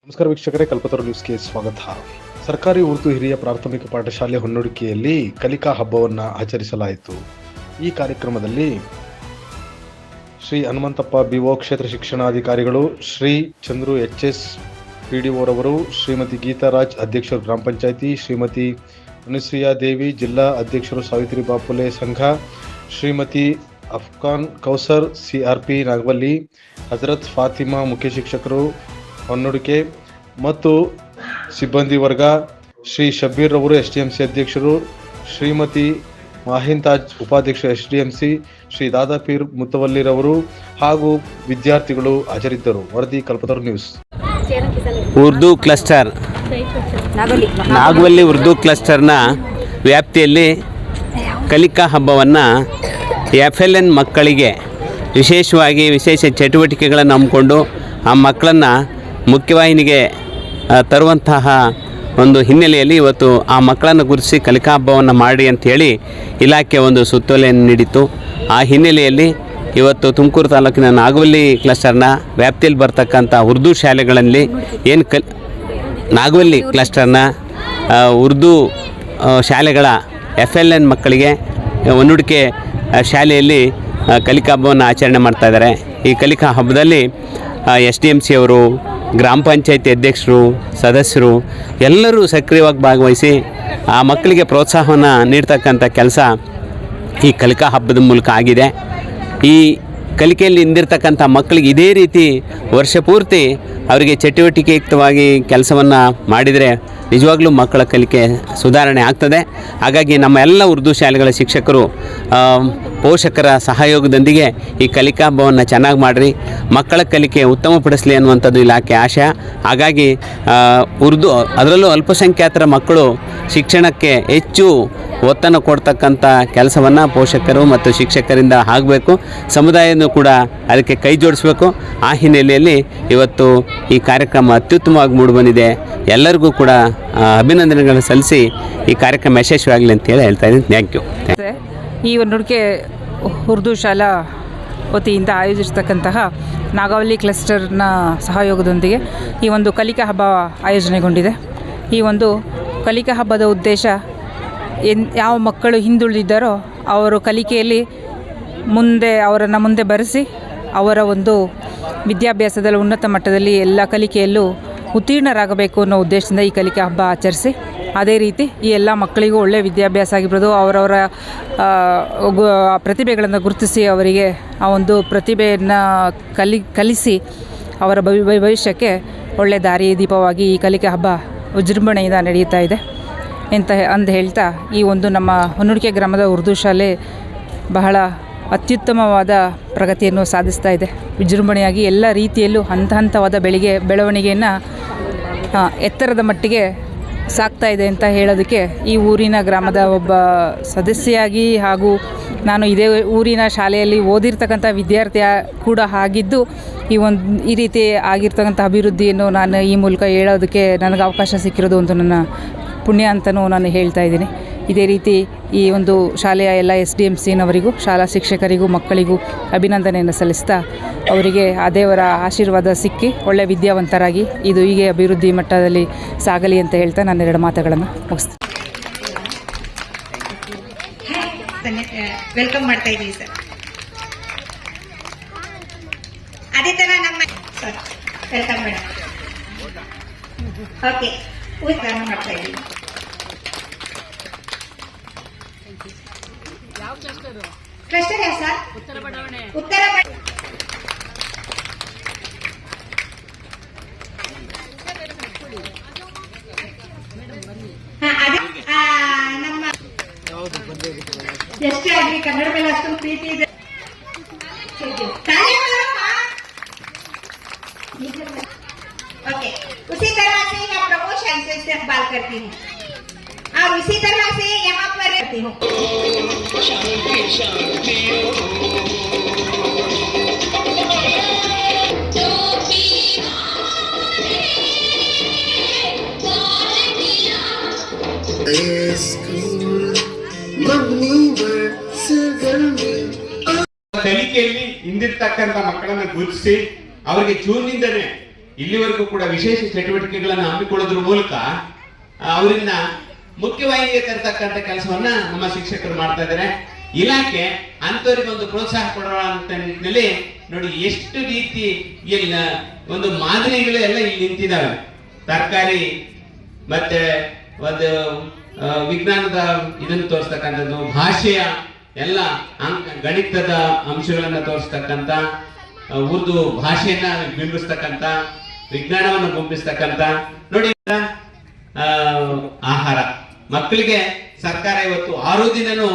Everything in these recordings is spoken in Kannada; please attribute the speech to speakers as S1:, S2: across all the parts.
S1: ನಮಸ್ಕಾರ ವೀಕ್ಷಕರೇ, ಕಲ್ಪತರು ನ್ಯೂಸ್ಗೆ ಸ್ವಾಗತ. ಸರ್ಕಾರಿ ಉರ್ದು ಹಿರಿಯ ಪ್ರಾಥಮಿಕ ಪಾಠಶಾಲೆ ಹೊನ್ನೂಡಿಕೆಯಲ್ಲಿ ಕಲಿಕಾ ಹಬ್ಬವನ್ನು ಆಚರಿಸಲಾಯಿತು. ಈ ಕಾರ್ಯಕ್ರಮದಲ್ಲಿ ಶ್ರೀ ಹನುಮಂತಪ್ಪ ಬಿಒ ಕ್ಷೇತ್ರ ಶಿಕ್ಷಣಾಧಿಕಾರಿಗಳು, ಶ್ರೀ ಚಂದ್ರು ಎಚ್ಎಸ್ ಪಿಡಿಒರವರು, ಶ್ರೀಮತಿ ಗೀತಾರಾಜ್ ಅಧ್ಯಕ್ಷರು ಗ್ರಾಮ ಪಂಚಾಯಿತಿ, ಶ್ರೀಮತಿ ಅನುಸೂಯಾ ದೇವಿ ಜಿಲ್ಲಾ ಅಧ್ಯಕ್ಷರು ಸಾವಿತ್ರಿ ಬಾಪುಲೆ ಸಂಘ, ಶ್ರೀಮತಿ ಅಫ್ಘಾನ್ ಕೌಸರ್ ಸಿಆರ್ಪಿ ನಾಗವಲ್ಲಿ, ಹಜರತ್ ಫಾತಿಮಾ ಮುಖ್ಯ ಶಿಕ್ಷಕರು ಹೊನ್ನೂಡಿಕೆ ಮತ್ತು ಸಿಬ್ಬಂದಿ ವರ್ಗ, ಶ್ರೀ ಶಬೀರ್ ರವರು ಎಸ್ಡಿಎಂಸಿ ಅಧ್ಯಕ್ಷರು, ಶ್ರೀಮತಿ ಮಾಹಿಂತಾಜ್ ಉಪಾಧ್ಯಕ್ಷ ಎಸ್ಡಿಎಂಸಿ, ಶ್ರೀ ದಾದಾಪೀರ್ ಮುತ್ತವಲ್ಲಿರವರು ಹಾಗೂ ವಿದ್ಯಾರ್ಥಿಗಳು ಹಾಜರಿದ್ದರು. ವರದಿ ಕಲ್ಪತರು ನ್ಯೂಸ್.
S2: ಉರ್ದು ಕ್ಲಸ್ಟರ್ ನಾಗವಲ್ಲಿ ಉರ್ದು ಕ್ಲಸ್ಟರ್ನ ವ್ಯಾಪ್ತಿಯಲ್ಲಿ ಕಲಿಕಾ ಹಬ್ಬವನ್ನು FLN ಮಕ್ಕಳಿಗೆ ವಿಶೇಷವಾಗಿ ವಿಶೇಷ ಚಟುವಟಿಕೆಗಳನ್ನು ಹಮ್ಮಿಕೊಂಡು ಆ ಮಕ್ಕಳನ್ನು ಮುಖ್ಯವಾಹಿನಿಗೆ ತರುವಂತಹ ಒಂದು ಹಿನ್ನೆಲೆಯಲ್ಲಿ ಇವತ್ತು ಆ ಮಕ್ಕಳನ್ನು ಗುರುತಿಸಿ ಕಲಿಕಾ ಹಬ್ಬವನ್ನು ಮಾಡಿ ಅಂಥೇಳಿ ಇಲಾಖೆ ಒಂದು ಸುತ್ತೋಲೆಯನ್ನು ನೀಡಿತು. ಆ ಹಿನ್ನೆಲೆಯಲ್ಲಿ ಇವತ್ತು ತುಮಕೂರು ತಾಲೂಕಿನ ನಾಗವಲ್ಲಿ ಕ್ಲಸ್ಟರ್ನ ವ್ಯಾಪ್ತಿಯಲ್ಲಿ ಬರ್ತಕ್ಕಂಥ ಉರ್ದು ಶಾಲೆಗಳಲ್ಲಿ ನಾಗವಲ್ಲಿ ಕ್ಲಸ್ಟರ್ನ ಉರ್ದು ಶಾಲೆಗಳ FLN ಮಕ್ಕಳಿಗೆ ಹೊನ್ನೂಡಿಕೆ ಶಾಲೆಯಲ್ಲಿ ಕಲಿಕಾ ಹಬ್ಬವನ್ನು ಆಚರಣೆ ಮಾಡ್ತಾಯಿದ್ದಾರೆ. ಈ ಕಲಿಕಾ ಹಬ್ಬದಲ್ಲಿ SDMC ಅವರು, ಗ್ರಾಮ ಪಂಚಾಯತಿ ಅಧ್ಯಕ್ಷರು, ಸದಸ್ಯರು ಎಲ್ಲರೂ ಸಕ್ರಿಯವಾಗಿ ಭಾಗವಹಿಸಿ ಆ ಮಕ್ಕಳಿಗೆ ಪ್ರೋತ್ಸಾಹವನ್ನು ನೀಡ್ತಕ್ಕಂಥ ಕೆಲಸ ಈ ಕಲಿಕಾ ಹಬ್ಬದ ಮೂಲಕ ಆಗಿದೆ. ಈ ಕಲಿಕೆಯಲ್ಲಿ ಹಿಂದಿರ್ತಕ್ಕಂಥ ಮಕ್ಕಳಿಗೆ ಇದೇ ರೀತಿ ವರ್ಷ ಪೂರ್ತಿ ಅವರಿಗೆ ಚಟುವಟಿಕೆಯುಕ್ತವಾಗಿ ಕೆಲಸವನ್ನು ಮಾಡಿದರೆ ನಿಜವಾಗ್ಲೂ ಮಕ್ಕಳ ಕಲಿಕೆ ಸುಧಾರಣೆ ಆಗ್ತದೆ. ಹಾಗಾಗಿ ನಮ್ಮ ಎಲ್ಲ ಉರ್ದು ಶಾಲೆಗಳ ಶಿಕ್ಷಕರು ಪೋಷಕರ ಸಹಯೋಗದೊಂದಿಗೆ ಈ ಕಲಿಕಾ ಹಬ್ಬವನ್ನು ಚೆನ್ನಾಗಿ ಮಾಡಿರಿ, ಮಕ್ಕಳ ಕಲಿಕೆ ಉತ್ತಮಪಡಿಸಲಿ ಅನ್ನುವಂಥದ್ದು ಇಲಾಖೆ ಆಶಯ. ಹಾಗಾಗಿ ಉರ್ದು, ಅದರಲ್ಲೂ ಅಲ್ಪಸಂಖ್ಯಾತರ ಮಕ್ಕಳು ಶಿಕ್ಷಣಕ್ಕೆ ಹೆಚ್ಚು ಒತ್ತನ್ನು ಕೊಡ್ತಕ್ಕಂಥ ಕೆಲಸವನ್ನು ಪೋಷಕರು ಮತ್ತು ಶಿಕ್ಷಕರಿಂದ ಆಗಬೇಕು. ಸಮುದಾಯನೂ ಕೂಡ ಅದಕ್ಕೆ ಕೈ ಜೋಡಿಸಬೇಕು. ಆ ಹಿನ್ನೆಲೆಯಲ್ಲಿ ಇವತ್ತು ಈ ಕಾರ್ಯಕ್ರಮ ಅತ್ಯುತ್ತಮವಾಗಿ ಮೂಡಿಬಂದಿದೆ. ಎಲ್ಲರಿಗೂ ಕೂಡ ಅಭಿನಂದನೆಗಳನ್ನು ಸಲ್ಲಿಸಿ ಈ ಕಾರ್ಯಕ್ರಮ ಯಶಸ್ವಿಯಾಗಲಿ ಅಂತೇಳಿ ಹೇಳ್ತಾ ಇದ್ದೀನಿ. Thank you.
S3: ಈ ಹೊನ್ನೂಡಿಕೆ ಉರ್ದು ಶಾಲಾ ವತಿಯಿಂದ ಆಯೋಜಿಸತಕ್ಕಂತಹ ನಾಗವಲ್ಲಿ ಕ್ಲಸ್ಟರ್ನ ಸಹಯೋಗದೊಂದಿಗೆ ಈ ಒಂದು ಕಲಿಕಾ ಹಬ್ಬ ಆಯೋಜನೆಗೊಂಡಿದೆ. ಈ ಒಂದು ಕಲಿಕಾ ಹಬ್ಬದ ಉದ್ದೇಶ ಯಾವ ಮಕ್ಕಳು ಹಿಂದುಳಿದಿದ್ದಾರೋ ಅವರು ಕಲಿಕೆಯಲ್ಲಿ ಅವರನ್ನು ಮುಂದೆ ಬರೆಸಿ ಅವರ ಒಂದು ವಿದ್ಯಾಭ್ಯಾಸದಲ್ಲಿ ಉನ್ನತ ಮಟ್ಟದಲ್ಲಿ ಎಲ್ಲ ಕಲಿಕೆಯಲ್ಲೂ ಉತ್ತೀರ್ಣರಾಗಬೇಕು ಅನ್ನೋ ಉದ್ದೇಶದಿಂದ ಈ ಕಲಿಕಾ ಹಬ್ಬ ಆಚರಿಸಿ, ಅದೇ ರೀತಿ ಈ ಎಲ್ಲ ಮಕ್ಕಳಿಗೂ ಒಳ್ಳೆಯ ವಿದ್ಯಾಭ್ಯಾಸ ಆಗಿರ್ಬೋದು, ಅವರವರ ಪ್ರತಿಭೆಗಳನ್ನು ಗುರುತಿಸಿ ಅವರಿಗೆ ಆ ಒಂದು ಪ್ರತಿಭೆಯನ್ನು ಕಲಿಸಿ ಅವರ ಭವಿಷ್ಯಕ್ಕೆ ಒಳ್ಳೆಯ ದಾರಿ ದೀಪವಾಗಿ ಈ ಕಲಿಕಾ ಹಬ್ಬ ವಿಜೃಂಭಣೆಯಿಂದ ನಡೆಯುತ್ತಾ ಇದೆ ಅಂತ ಹೇಳ್ತಾ, ಈ ಒಂದು ನಮ್ಮ ಹೊನ್ನೂಡಿಕೆ ಗ್ರಾಮದ ಉರ್ದು ಶಾಲೆ ಬಹಳ ಅತ್ಯುತ್ತಮವಾದ ಪ್ರಗತಿಯನ್ನು ಸಾಧಿಸ್ತಾ ಇದೆ. ವಿಜೃಂಭಣೆಯಾಗಿ ಎಲ್ಲ ರೀತಿಯಲ್ಲೂ ಹಂತವಾದ ಬೆಳವಣಿಗೆಯನ್ನು ಎತ್ತರದ ಮಟ್ಟಿಗೆ ಸಾಗ್ತಾ ಇದೆ ಅಂತ ಹೇಳೋದಕ್ಕೆ ಈ ಊರಿನ ಗ್ರಾಮದ ಒಬ್ಬ ಸದಸ್ಯೆಯಾಗಿ ಹಾಗೂ ನಾನು ಇದೇ ಊರಿನ ಶಾಲೆಯಲ್ಲಿ ಓದಿರ್ತಕ್ಕಂಥ ವಿದ್ಯಾರ್ಥಿ ಕೂಡ ಆಗಿದ್ದು ಈ ರೀತಿ ಆಗಿರ್ತಕ್ಕಂಥ ಅಭಿವೃದ್ಧಿಯನ್ನು ನಾನು ಈ ಮೂಲಕ ಹೇಳೋದಕ್ಕೆ ನನಗೆ ಅವಕಾಶ ಸಿಕ್ಕಿರೋದು ಒಂದು ನನ್ನ ಪುಣ್ಯ ಅಂತಲೂ ನಾನು ಹೇಳ್ತಾ ಇದ್ದೀನಿ. ಇದೇ ರೀತಿ ಈ ಒಂದು ಶಾಲೆಯ ಎಲ್ಲ SDMCನವರಿಗೂ, ಶಾಲಾ ಶಿಕ್ಷಕರಿಗೂ, ಮಕ್ಕಳಿಗೂ ಅಭಿನಂದನೆಯನ್ನು ಸಲ್ಲಿಸ್ತಾ ಅವರಿಗೆ ಆ ದೇವರ ಆಶೀರ್ವಾದ ಸಿಕ್ಕಿ ಒಳ್ಳೆಯ ವಿದ್ಯಾವಂತರಾಗಿ ಇದು ಹೀಗೆ ಅಭಿವೃದ್ಧಿ ಮಟ್ಟದಲ್ಲಿ ಸಾಗಲಿ ಅಂತ ಹೇಳ್ತಾ ನಾನು 2 ಮಾತುಗಳನ್ನು ಮುಗಿಸ್ತೀನಿ.
S4: ವೆಲ್ಕಮ್ ಮಾಡ್ತಾ ಇದ್ದೀವಿ ಸರ್. ಅದೇ ಥರ ನಮ್ಮ ವೆಲ್ಕಮ್ ಮೇಡಮ್. ಓಕೆ, ಮಾಡ್ತಾ ಇದ್ದೀವಿ. ಕ್ಲಸ್ಟರ್ ಯಾವ ಸರ್? ಉತ್ತರ ಬಡಾವಣೆ. ನಮ್ಮ ಎಷ್ಟೇ ಆಗಲಿ ಕನ್ನಡ ಮೇಲೆ ಅಷ್ಟೊಂದು ಪ್ರೀತಿ ಇದೆ. ओके, उसी तरह से मैं प्रमोशन से इस्तेमाल करती हूँ और उसी तरह से यहाँ पर रहती हूँ.
S5: ಕಲಿಕೆಯಲ್ಲಿ ಹಿಂದಿರ್ತಕ್ಕಂಥ ಮಕ್ಕಳನ್ನು ಗುರುತಿಸಿ ಅವರಿಗೆ ಜೂನ್ನಿಂದನೇ
S2: ಇಲ್ಲಿವರೆಗೂ ಕೂಡ ವಿಶೇಷ ಚಟುವಟಿಕೆಗಳನ್ನು ಹಮ್ಮಿಕೊಳ್ಳೋದ್ರ ಮೂಲಕ ಅವರನ್ನ ಮುಖ್ಯವಾಹಿನಿಗೆ ತರ್ತಕ್ಕಂಥ ಕೆಲಸವನ್ನ ನಮ್ಮ ಶಿಕ್ಷಕರು ಮಾಡ್ತಾ ಇದ್ದಾರೆ. ಇಲಾಖೆ ಅಂತವರಿಗೆ ಒಂದು ಪ್ರೋತ್ಸಾಹ ಕೊಡುವ ಅಂತ ನಿಟ್ಟಿನಲ್ಲಿ ನೋಡಿ ಎಷ್ಟು ರೀತಿ ಎಲ್ಲ ಒಂದು ಮಾದರಿಗಳು ಎಲ್ಲ ಇಲ್ಲಿ ನಿಂತಿದ್ದಾವೆ. ತರಕಾರಿ ಮತ್ತೆ ಒಂದು ವಿಜ್ಞಾನದ ಇದನ್ನು ತೋರಿಸ್ತಕ್ಕಂಥದ್ದು, ಭಾಷೆಯ ಎಲ್ಲ ಗಣಿತದ ಅಂಶಗಳನ್ನ ತೋರಿಸ್ತಕ್ಕಂಥ, ಉರ್ದು ಭಾಷೆಯನ್ನ ಬಿಂಬಿಸ್ತಕ್ಕಂಥ, ವಿಜ್ಞಾನವನ್ನು ಬಿಂಬಿಸ್ತಕ್ಕಂಥ ನೋಡಿ. ಆಹಾರ ಮಕ್ಕಳಿಗೆ ಸರ್ಕಾರ ಇವತ್ತು 6 ದಿನನೂ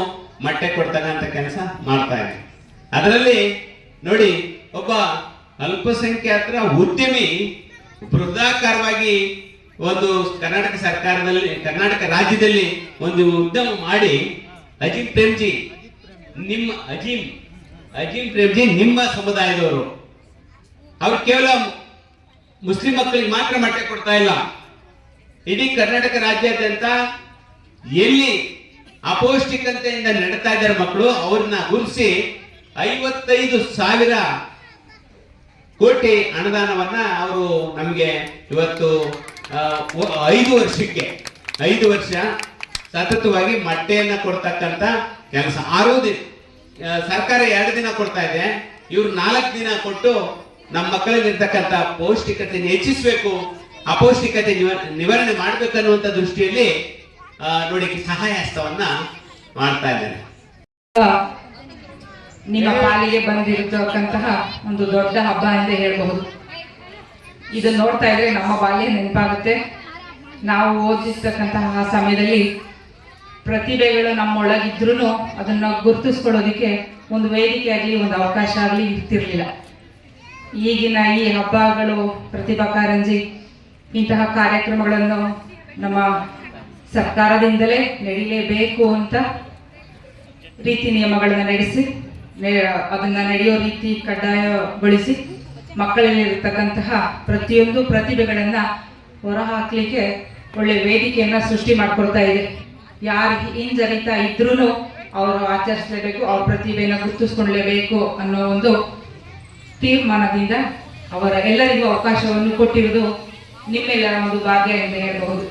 S2: ಮೊಟ್ಟೆ ಕೊಡ್ತಕ್ಕಂಥ ಕೆಲಸ ಮಾಡ್ತಾ ಇದೆ. ಅದರಲ್ಲಿ ನೋಡಿ ಒಬ್ಬ ಅಲ್ಪಸಂಖ್ಯಾತರ ಉದ್ಯಮಿ ಬೃಹದಾಕಾರವಾಗಿ ಒಂದು ಕರ್ನಾಟಕ ರಾಜ್ಯದಲ್ಲಿ ಒಂದು ಉದ್ಯಮ ಮಾಡಿ ಅಜೀಂ ಪ್ರೇಮ್ಜಿ ನಿಮ್ಮ ಸಮುದಾಯದವರು. ಅವ್ರು ಕೇವಲ ಮುಸ್ಲಿಂ ಮಕ್ಕಳಿಗೆ ಮಾತ್ರ ಮೊಟ್ಟೆ ಕೊಡ್ತಾ ಇಲ್ಲ, ಇಡೀ ಕರ್ನಾಟಕ ರಾಜ್ಯಾದ್ಯಂತ ಎಲ್ಲಿ ಅಪೌಷ್ಟಿಕತೆಯಿಂದ ನಡೀತಾ ಇದ್ದಾರೆ ಮಕ್ಕಳು ಅವ್ರನ್ನ ಗುರುತಿಸಿ 55,000 ಕೋಟಿ ಅನುದಾನವನ್ನ ಅವರು ನಮಗೆ ಇವತ್ತು 5 ವರ್ಷ ಸತತವಾಗಿ ಮೊಟ್ಟೆಯನ್ನ ಕೊಡ್ತಕ್ಕಂಥ ಕೆಲಸ. 6 ದಿನ ಸರ್ಕಾರ 2 ದಿನ ಕೊಡ್ತಾ ಇದೆ, ಇವ್ರು 4 ದಿನ ಕೊಟ್ಟು ನಮ್ಮ ಮಕ್ಕಳಲ್ಲಿರ್ತಕ್ಕಂಥ ಪೌಷ್ಟಿಕತೆಯನ್ನು ಹೆಚ್ಚಿಸಬೇಕು, ಅಪೌಷ್ಟಿಕತೆ ನಿವಾರಣೆ ಮಾಡಬೇಕನ್ನುವಂತ ದೃಷ್ಟಿಯಲ್ಲಿ ನೋಡಿ ಸಹಾಯ ಹಸ್ತವನ್ನ ಮಾಡ್ತಾ ಇದ್ದಾರೆ.
S3: ನಿಮ್ಮ ಪಾಲಿಗೆ ಬಂದಿರತಕ್ಕಂತಹ ಒಂದು ದೊಡ್ಡ ಹಬ್ಬ ಅಂತ ಹೇಳಬಹುದು. ಇದನ್ನ ನೋಡ್ತಾ ಇದ್ರೆ ನಮ್ಮ ಬಾಲ್ಯ ನೆನಪಾಗುತ್ತೆ. ನಾವು ಓದಿಸ್ತಕ್ಕಂತಹ ಸಮಯದಲ್ಲಿ ಪ್ರತಿಭೆಗಳು ನಮ್ಮೊಳಗಿದ್ರೂ ಅದನ್ನ ಗುರುತಿಸ್ಕೊಳ್ಳೋದಿಕ್ಕೆ ಒಂದು ವೇದಿಕೆ ಆಗಲಿ ಒಂದು ಅವಕಾಶ ಆಗಲಿ ಇರ್ತಿರ್ಲಿಲ್ಲ. ಈಗಿನ ಈ ಹಬ್ಬಗಳು, ಪ್ರತಿಭಾ ಕಾರಂಜಿ ಇಂತಹ ಕಾರ್ಯಕ್ರಮಗಳನ್ನು ನಮ್ಮ ಸರ್ಕಾರದಿಂದಲೇ ನಡೀಲೇಬೇಕು ಅಂತ ರೀತಿ ನಿಯಮಗಳನ್ನು ನಡೆಸಿ ಅದನ್ನ ನಡೆಯೋ ರೀತಿ ಕಡ್ಡಾಯಗೊಳಿಸಿ ಮಕ್ಕಳಲ್ಲಿರ್ತಕ್ಕಂತಹ ಪ್ರತಿಯೊಂದು ಪ್ರತಿಭೆಗಳನ್ನ ಹೊರಹಾಕ್ಲಿಕ್ಕೆ ಒಳ್ಳೆ ವೇದಿಕೆಯನ್ನ ಸೃಷ್ಟಿ ಮಾಡಿಕೊಡ್ತಾ ಇದೆ. ಯಾರು ಹಿಂಜರಿತಾ ಇದ್ರೂ ಅವರು ಆಚರಿಸಲೇಬೇಕು, ಅವ್ರ ಪ್ರತಿಭೆಯನ್ನು ಗುರುತಿಸ್ಕೊಳ್ಳಲೇಬೇಕು ಅನ್ನೋ ಒಂದು ತೀರ್ಮಾನದಿಂದ ಅವರ ಎಲ್ಲರಿಗೂ ಅವಕಾಶವನ್ನು ಕೊಟ್ಟಿರುವುದು ನಿಮ್ಮೆಲ್ಲರ ಒಂದು ಭಾಗ್ಯ ಎಂದು ಹೇಳಬಹುದು.